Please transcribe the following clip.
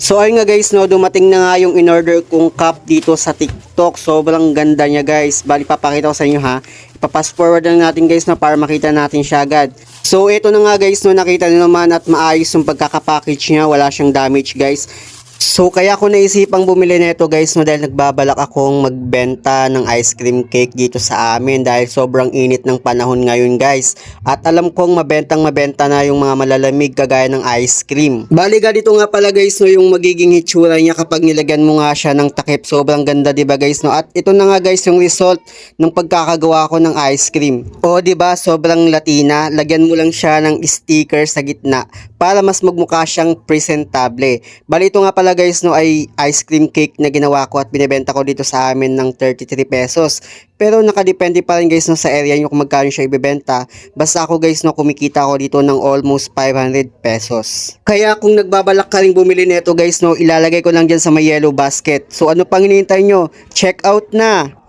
So ayun nga guys, no, dumating na nga yung in-order kong cup dito sa TikTok. Sobrang ganda niya guys. Bali papakita ko sa inyo ha. Ipapass forward lang natin guys na para makita natin siya agad. So ito na nga guys, no, nakita niyo naman at maayos yung pagkakapackage niya. Wala siyang damage guys. So kaya ako naisipang bumili nito guys, no, dahil nagbabalak akong magbenta ng ice cream cake dito sa amin dahil sobrang init ng panahon ngayon guys. At alam kong mabentang mabenta na yung mga malalamig kagaya ng ice cream. Bali ganito nga pala guys, no, yung magiging hitsura niya kapag nilagyan mo nga siya ng takip. Sobrang ganda 'di ba guys, no? At ito na nga guys yung result ng pagkakagawa ko ng ice cream. O 'di ba, sobrang latina. Lagyan mo lang siya ng sticker sa gitna para mas magmukha siyang presentable. Bali ito nga pala guys, no, ay ice cream cake na ginawa ko at binebenta ko dito sa amin ng 33 pesos. Pero nakadepende pa rin guys, no, sa area nyo kung magkano siya ibebenta. Basta ako guys, no, kumikita ako dito ng almost 500 pesos. Kaya kung nagbabalak ka rin bumili nito guys, no, ilalagay ko lang dyan sa may yellow basket. So ano pang hinihintay nyo? Check out na!